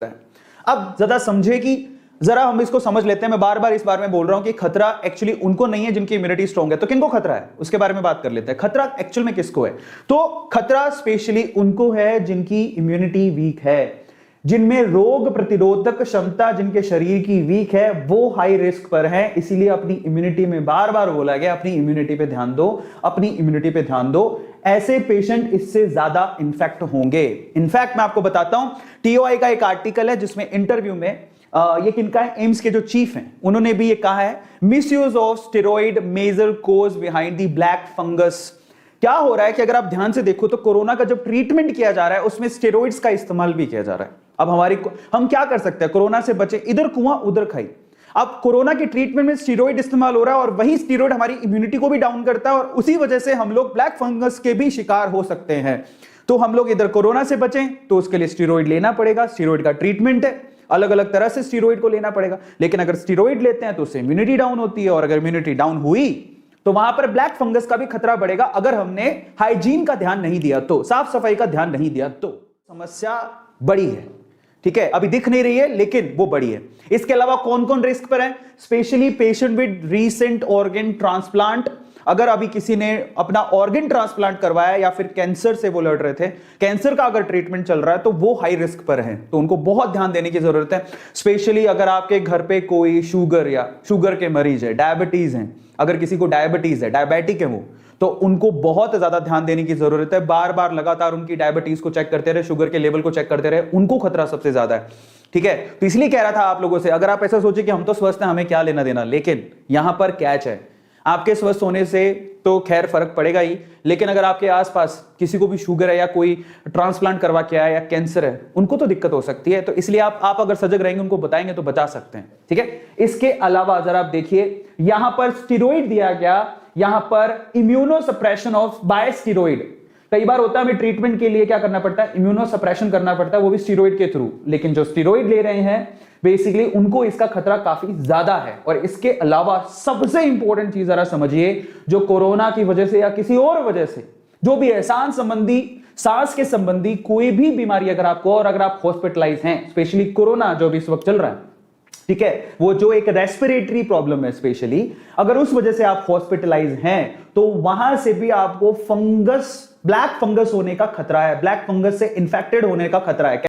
है। अब ज्यादा समझे कि जरा हम इसको समझ लेते हैं। मैं बार बार इस बारे में बोल रहा हूं कि खतरा एक्चुअली उनको नहीं है जिनकी इम्यूनिटी स्ट्रांग है। तो किनको खतरा है उसके बारे में बात कर लेते हैं। खतरा एक्चुअल में किसको है? तो खतरा स्पेशली उनको है जिनकी इम्यूनिटी वीक है, जिनमें रोग प्रतिरोधक क्षमता जिनके शरीर की वीक है, वो हाई रिस्क पर है। इसीलिए अपनी इम्यूनिटी में बार बार बोला गया अपनी इम्यूनिटी पे ध्यान दो, अपनी इम्यूनिटी पे ध्यान दो। ऐसे पेशेंट इससे ज्यादा इन्फेक्ट होंगे। इनफैक्ट मैं आपको बताता हूं, टीओआई का एक आर्टिकल है जिसमें इंटरव्यू में ये किनका है, एम्स के जो चीफ हैं उन्होंने भी ये कहा है, misuse of steroid major cause behind the black fungus. क्या हो रहा है कि अगर आप ध्यान से देखो तो कोरोना का जब ट्रीटमेंट किया जा रहा है उसमें स्टेरॉइड्स का इस्तेमाल भी किया जा रहा है। अब हम क्या कर सकते हैं, कोरोना से बचे, इधर कुआं उधर खाई। अब कोरोना के ट्रीटमेंट में स्टेरॉइड इस्तेमाल हो रहा है और वही स्टेरॉइड हमारी इम्यूनिटी को भी डाउन करता है और उसी वजह से हम लोग ब्लैक फंगस के भी शिकार हो सकते हैं। तो हम लोग इधर कोरोना से बचें तो उसके लिए स्टेरॉइड लेना पड़ेगा, स्टेरॉइड का ट्रीटमेंट है, अलग अलग तरह से स्टेरॉइड को लेना पड़ेगा। लेकिन अगर स्टेरॉइड लेते हैं तो उससे इम्यूनिटी डाउन होती है और अगर इम्यूनिटी डाउन हुई तो वहां पर ब्लैक फंगस का भी खतरा बढ़ेगा अगर हमने हाइजीन का ध्यान नहीं दिया तो, साफ सफाई का ध्यान नहीं दिया तो। समस्या बड़ी है, ठीक है, अभी दिख नहीं रही है लेकिन वो बड़ी है। इसके अलावा कौन कौन रिस्क पर है? Specially patient with recent organ transplant. अगर अभी किसी ने अपना ऑर्गन ट्रांसप्लांट करवाया या फिर कैंसर से वो लड़ रहे थे, कैंसर का अगर ट्रीटमेंट चल रहा है तो वो हाई रिस्क पर है, तो उनको बहुत ध्यान देने की जरूरत है। स्पेशली अगर आपके घर पे कोई शुगर या शुगर के मरीज है, डायबिटीज है, अगर किसी को डायबिटीज है, डायबिटिक है वो, तो उनको बहुत ज्यादा ध्यान देने की जरूरत है। बार बार लगातार उनकी डायबिटीज को चेक करते रहे, शुगर के लेवल को चेक करते रहे, उनको खतरा सबसे ज्यादा है, ठीक है। तो इसलिए कह रहा था आप लोगों से, अगर आप ऐसा सोचे कि हम तो स्वस्थ हैं हमें क्या लेना देना, लेकिन यहां पर कैच है, आपके स्वस्थ होने से तो खैर फर्क पड़ेगा ही, लेकिन अगर आपके आसपास किसी को भी शुगर है या कोई ट्रांसप्लांट करवा के आया या कैंसर है, उनको तो दिक्कत हो सकती है। तो इसलिए आप अगर सजग रहेंगे, उनको बताएंगे तो बचा सकते हैं, ठीक है। इसके अलावा जरा आप देखिए, यहां पर स्टेरॉइड दिया गया, यहां पर immunosuppression of by steroid. कई बार होता है हमें ट्रीटमेंट के लिए क्या करना पड़ता है, इम्यूनो सप्रेशन करना पड़ता है, वो भी स्टेरॉइड के थ्रू। लेकिन जो स्टेरॉइड ले रहे हैं बेसिकली उनको इसका खतरा काफी ज्यादा है। और इसके अलावा सबसे इंपॉर्टेंट चीज जरा समझिए, जो कोरोना की वजह से या किसी और वजह से जो भी है, सांस के संबंधी कोई भी बीमारी अगर आपको, और अगर आप हॉस्पिटलाइज हैं, स्पेशली कोरोना जो भी इस वक्त चल रहा है, ठीक है, वो जो एक रेस्पिरेटरी प्रॉब्लम है स्पेशली, अगर उस वजह से आप हॉस्पिटलाइज हैं तो वहां से भी आपको फंगस, ब्लैक फंगस होने का खतरा है, ब्लैक फंगस से इंफेक्टेड होने का खतरा है।